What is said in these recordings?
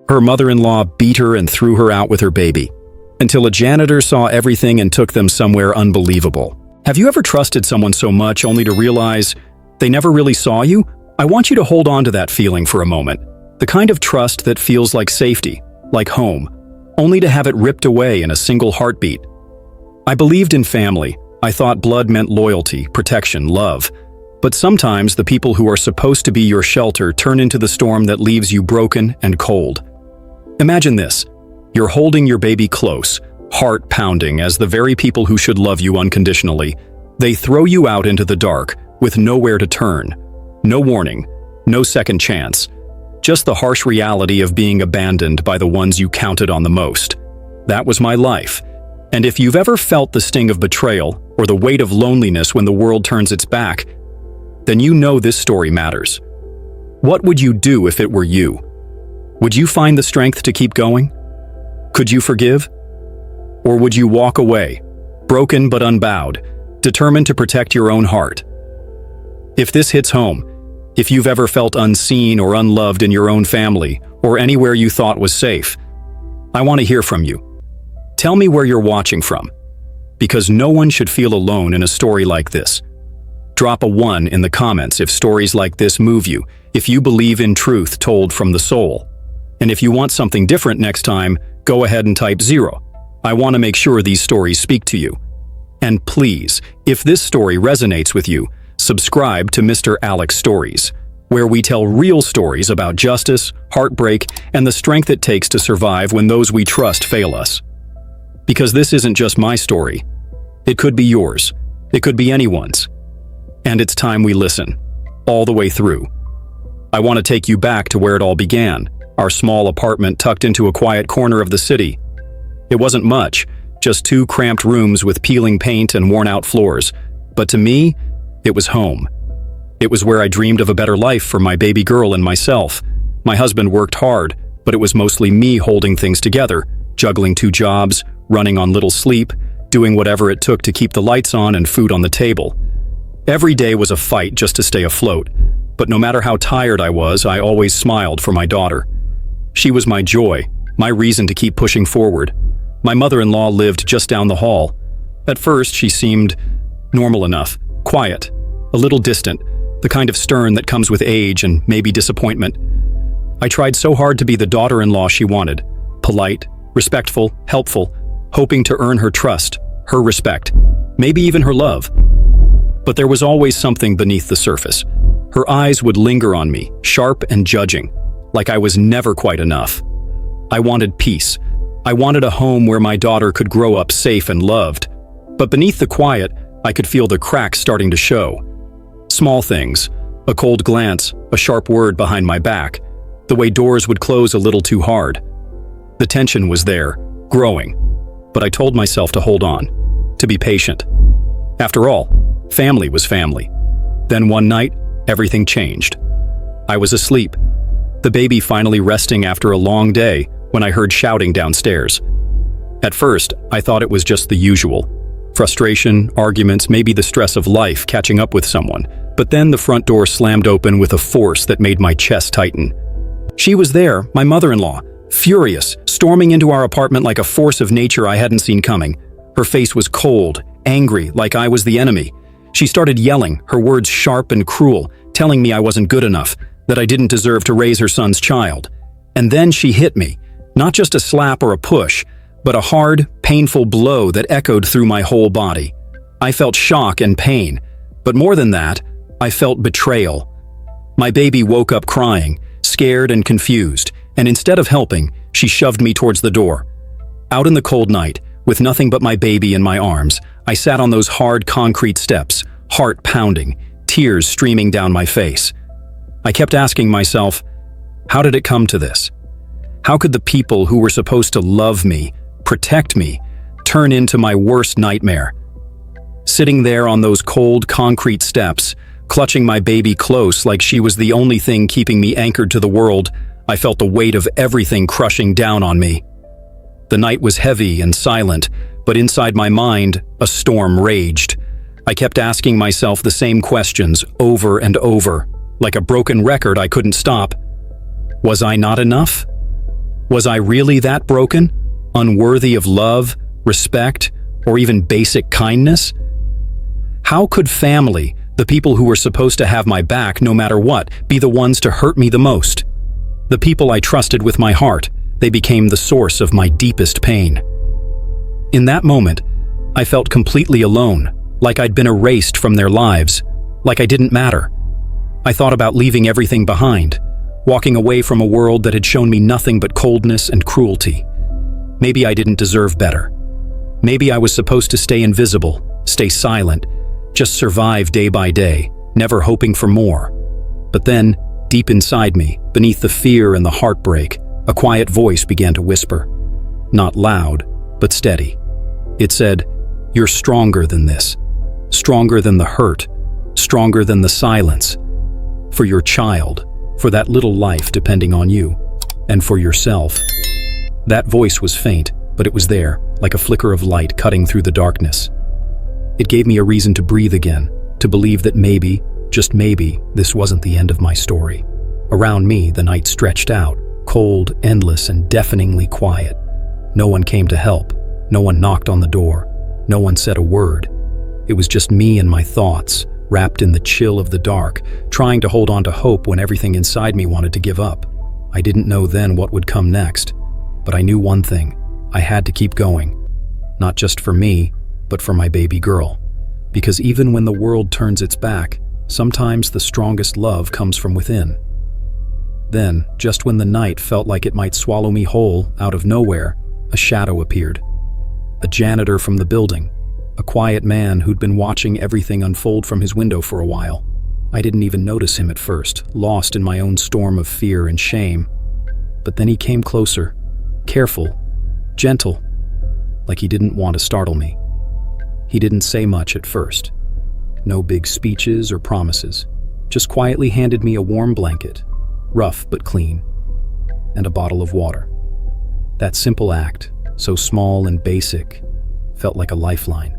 Her mother-in-law beat her and threw her out with her baby, until a janitor saw everything and took them somewhere unbelievable. Have you ever trusted someone so much only to realize they never really saw you? I want you to hold on to that feeling for a moment. The kind of trust that feels like safety, like home, only to have it ripped away in a single heartbeat. I believed in family. I thought blood meant loyalty, protection, love. But sometimes the people who are supposed to be your shelter turn into the storm that leaves you broken and cold. Imagine this. You're holding your baby close, heart pounding, as the very people who should love you unconditionally, they throw you out into the dark with nowhere to turn. No warning, no second chance. Just the harsh reality of being abandoned by the ones you counted on the most. That was my life. And if you've ever felt the sting of betrayal or the weight of loneliness when the world turns its back, then you know this story matters. What would you do if it were you? Would you find the strength to keep going? Could you forgive? Or would you walk away, broken but unbowed, determined to protect your own heart? If this hits home, if you've ever felt unseen or unloved in your own family or anywhere you thought was safe, I want to hear from you. Tell me where you're watching from, because no one should feel alone in a story like this. Drop a 1 in the comments if stories like this move you, if you believe in truth told from the soul. And if you want something different next time, go ahead and type 0. I want to make sure these stories speak to you. And please, if this story resonates with you, subscribe to Mr. Alex Stories, where we tell real stories about justice, heartbreak, and the strength it takes to survive when those we trust fail us. Because this isn't just my story. It could be yours. It could be anyone's. And it's time we listen, all the way through. I want to take you back to where it all began, our small apartment tucked into a quiet corner of the city. It wasn't much, just 2 cramped rooms with peeling paint and worn-out floors. But to me, it was home. It was where I dreamed of a better life for my baby girl and myself. My husband worked hard, but it was mostly me holding things together, juggling 2 jobs, running on little sleep, doing whatever it took to keep the lights on and food on the table. Every day was a fight just to stay afloat, but no matter how tired I was, I always smiled for my daughter. She was my joy, my reason to keep pushing forward. My mother-in-law lived just down the hall. At first, she seemed normal enough, quiet, a little distant, the kind of stern that comes with age and maybe disappointment. I tried so hard to be the daughter-in-law she wanted, polite, respectful, helpful, hoping to earn her trust, her respect, maybe even her love. But there was always something beneath the surface. Her eyes would linger on me, sharp and judging, like I was never quite enough. I wanted peace. I wanted a home where my daughter could grow up safe and loved. But beneath the quiet, I could feel the cracks starting to show. Small things, a cold glance, a sharp word behind my back, the way doors would close a little too hard. The tension was there, growing, but I told myself to hold on, to be patient. After all, family was family. Then one night, everything changed. I was asleep, the baby finally resting after a long day, when I heard shouting downstairs. At first, I thought it was just the usual. Frustration, arguments, maybe the stress of life catching up with someone. But then the front door slammed open with a force that made my chest tighten. She was there, my mother-in-law, furious, storming into our apartment like a force of nature I hadn't seen coming. Her face was cold, angry, like I was the enemy. She started yelling, her words sharp and cruel, telling me I wasn't good enough, that I didn't deserve to raise her son's child. And then she hit me, not just a slap or a push, but a hard, painful blow that echoed through my whole body. I felt shock and pain, but more than that, I felt betrayal. My baby woke up crying, scared and confused, and instead of helping, she shoved me towards the door. Out in the cold night, with nothing but my baby in my arms, I sat on those hard concrete steps, heart pounding, tears streaming down my face. I kept asking myself, how did it come to this? How could the people who were supposed to love me, protect me, turn into my worst nightmare? Sitting there on those cold concrete steps, clutching my baby close like she was the only thing keeping me anchored to the world, I felt the weight of everything crushing down on me. The night was heavy and silent, but inside my mind, a storm raged. I kept asking myself the same questions over and over. Like a broken record, I couldn't stop. Was I not enough? Was I really that broken? Unworthy of love, respect, or even basic kindness? How could family, the people who were supposed to have my back no matter what, be the ones to hurt me the most? The people I trusted with my heart, they became the source of my deepest pain. In that moment, I felt completely alone, like I'd been erased from their lives, like I didn't matter. I thought about leaving everything behind, walking away from a world that had shown me nothing but coldness and cruelty. Maybe I didn't deserve better. Maybe I was supposed to stay invisible, stay silent, just survive day by day, never hoping for more. But then, deep inside me, beneath the fear and the heartbreak, a quiet voice began to whisper. Not loud, but steady. It said, "You're stronger than this. Stronger than the hurt. Stronger than the silence. For your child, for that little life depending on you, and for yourself." That voice was faint, but it was there, like a flicker of light cutting through the darkness. It gave me a reason to breathe again, to believe that maybe, just maybe, this wasn't the end of my story. Around me, the night stretched out, cold, endless, and deafeningly quiet. No one came to help. No one knocked on the door. No one said a word. It was just me and my thoughts, wrapped in the chill of the dark, trying to hold on to hope when everything inside me wanted to give up. I didn't know then what would come next, but I knew one thing. I had to keep going. Not just for me, but for my baby girl. Because even when the world turns its back, sometimes the strongest love comes from within. Then, just when the night felt like it might swallow me whole, out of nowhere, a shadow appeared. A janitor from the building. A quiet man who'd been watching everything unfold from his window for a while. I didn't even notice him at first, lost in my own storm of fear and shame. But then he came closer, careful, gentle, like he didn't want to startle me. He didn't say much at first. No big speeches or promises, just quietly handed me a warm blanket, rough but clean, and a bottle of water. That simple act, so small and basic, felt like a lifeline.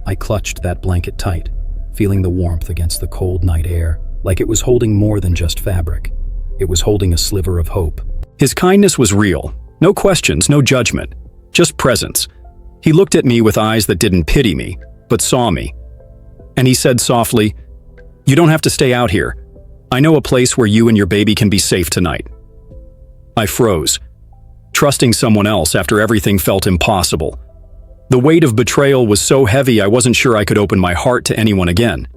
I clutched that blanket tight, feeling the warmth against the cold night air, like it was holding more than just fabric. It was holding a sliver of hope. His kindness was real. No questions, no judgment, just presence. He looked at me with eyes that didn't pity me, but saw me. And he said softly, "You don't have to stay out here. I know a place where you and your baby can be safe tonight." I froze. Trusting someone else after everything felt impossible. The weight of betrayal was so heavy I wasn't sure I could open my heart to anyone again.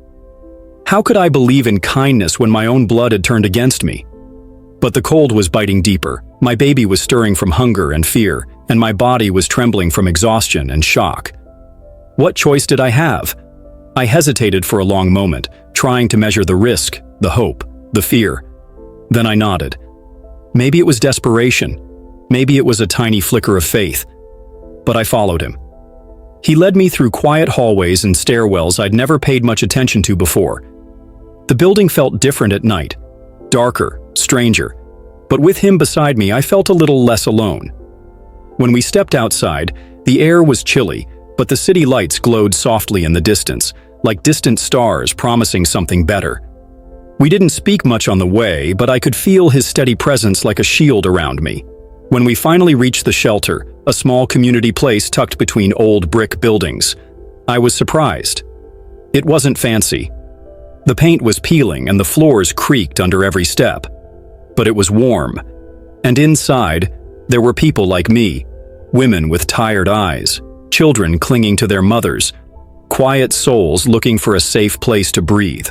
How could I believe in kindness when my own blood had turned against me? But the cold was biting deeper. My baby was stirring from hunger and fear, and my body was trembling from exhaustion and shock. What choice did I have? I hesitated for a long moment, trying to measure the risk, the hope, the fear. Then I nodded. Maybe it was desperation. Maybe it was a tiny flicker of faith. But I followed him. He led me through quiet hallways and stairwells I'd never paid much attention to before. The building felt different at night, darker, stranger. But with him beside me, I felt a little less alone. When we stepped outside, the air was chilly, but the city lights glowed softly in the distance, like distant stars promising something better. We didn't speak much on the way, but I could feel his steady presence like a shield around me. When we finally reached the shelter, a small community place tucked between old brick buildings, I was surprised. It wasn't fancy. The paint was peeling and the floors creaked under every step. But it was warm. And inside, there were people like me, women with tired eyes, children clinging to their mothers, quiet souls looking for a safe place to breathe.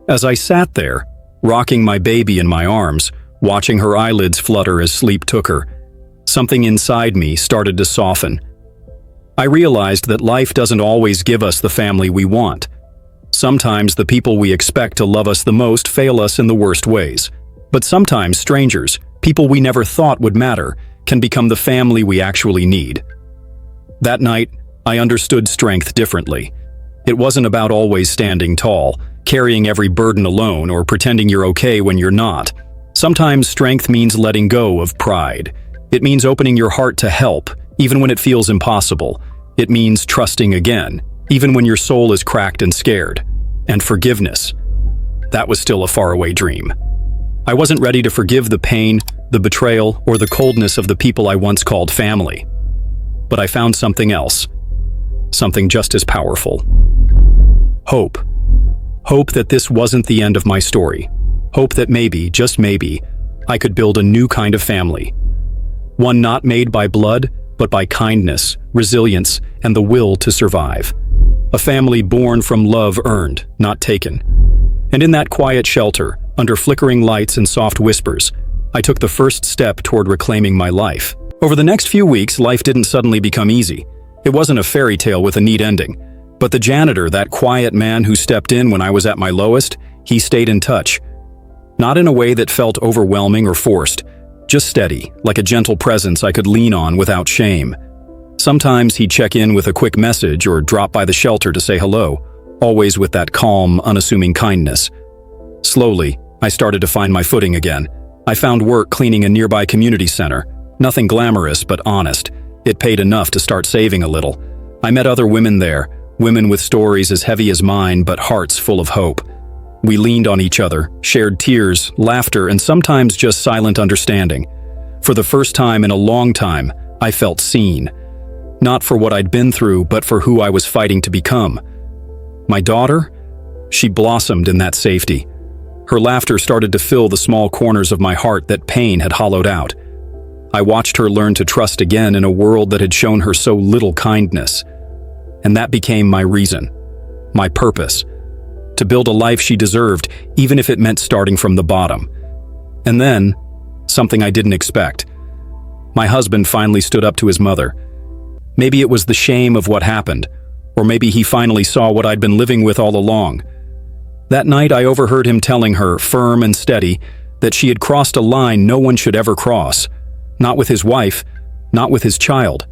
As I sat there, rocking my baby in my arms, watching her eyelids flutter as sleep took her, something inside me started to soften. I realized that life doesn't always give us the family we want. Sometimes the people we expect to love us the most fail us in the worst ways. But sometimes strangers, people we never thought would matter, can become the family we actually need. That night, I understood strength differently. It wasn't about always standing tall, carrying every burden alone, or pretending you're okay when you're not. Sometimes strength means letting go of pride. It means opening your heart to help, even when it feels impossible. It means trusting again, even when your soul is cracked and scared. And forgiveness. That was still a faraway dream. I wasn't ready to forgive the pain, the betrayal, or the coldness of the people I once called family. But I found something else. Something just as powerful. Hope. Hope that this wasn't the end of my story. Hope that maybe, just maybe, I could build a new kind of family. One not made by blood, but by kindness, resilience, and the will to survive. A family born from love earned, not taken. And in that quiet shelter, under flickering lights and soft whispers, I took the first step toward reclaiming my life. Over the next few weeks, life didn't suddenly become easy. It wasn't a fairy tale with a neat ending. But the janitor, that quiet man who stepped in when I was at my lowest, he stayed in touch. Not in a way that felt overwhelming or forced, just steady, like a gentle presence I could lean on without shame. Sometimes he'd check in with a quick message or drop by the shelter to say hello, always with that calm, unassuming kindness. Slowly, I started to find my footing again. I found work cleaning a nearby community center. Nothing glamorous, but honest. It paid enough to start saving a little. I met other women there, women with stories as heavy as mine, but hearts full of hope. We leaned on each other, shared tears, laughter, and sometimes just silent understanding. For the first time in a long time, I felt seen. Not for what I'd been through, but for who I was fighting to become. My daughter? She blossomed in that safety. Her laughter started to fill the small corners of my heart that pain had hollowed out. I watched her learn to trust again in a world that had shown her so little kindness. And that became my reason, my purpose. To build a life she deserved, even if it meant starting from the bottom. And then, something I didn't expect. My husband finally stood up to his mother. Maybe it was the shame of what happened, or maybe he finally saw what I'd been living with all along. That night I overheard him telling her, firm and steady, that she had crossed a line no one should ever cross. Not with his wife, not with his child.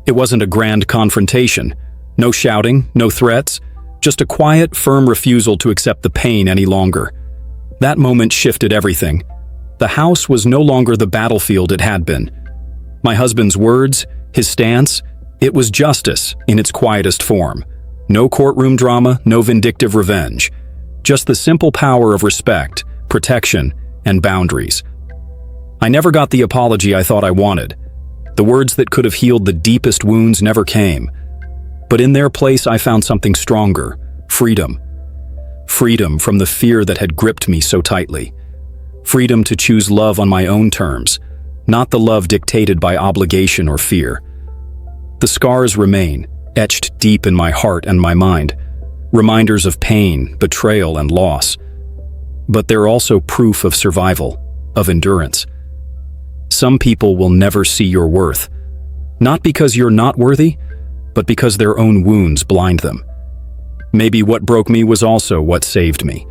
It wasn't a grand confrontation. No shouting, no threats. Just a quiet, firm refusal to accept the pain any longer. That moment shifted everything. The house was no longer the battlefield it had been. My husband's words, his stance, it was justice in its quietest form. No courtroom drama, no vindictive revenge. Just the simple power of respect, protection, and boundaries. I never got the apology I thought I wanted. The words that could have healed the deepest wounds never came. But in their place, I found something stronger, freedom. Freedom from the fear that had gripped me so tightly. Freedom to choose love on my own terms, not the love dictated by obligation or fear. The scars remain, etched deep in my heart and my mind, reminders of pain, betrayal, and loss. But they're also proof of survival, of endurance. Some people will never see your worth, not because you're not worthy, but because their own wounds blind them. Maybe what broke me was also what saved me.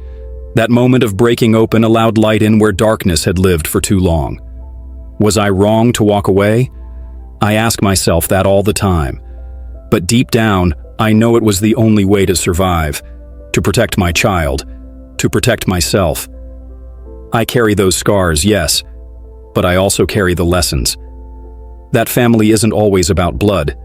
That moment of breaking open allowed light in where darkness had lived for too long. Was I wrong to walk away? I ask myself that all the time. But deep down, I know it was the only way to survive, to protect my child, to protect myself. I carry those scars, yes, but I also carry the lessons. That family isn't always about blood.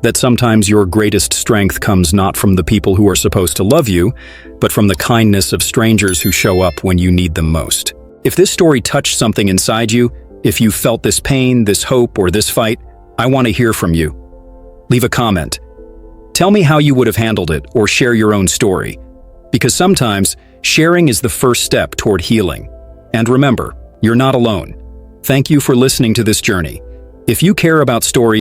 That sometimes your greatest strength comes not from the people who are supposed to love you, but from the kindness of strangers who show up when you need them most. If this story touched something inside you, if you felt this pain, this hope, or this fight, I want to hear from you. Leave a comment. Tell me how you would have handled it, or share your own story. Because sometimes, sharing is the first step toward healing. And remember, you're not alone. Thank you for listening to this journey. If you care about stories,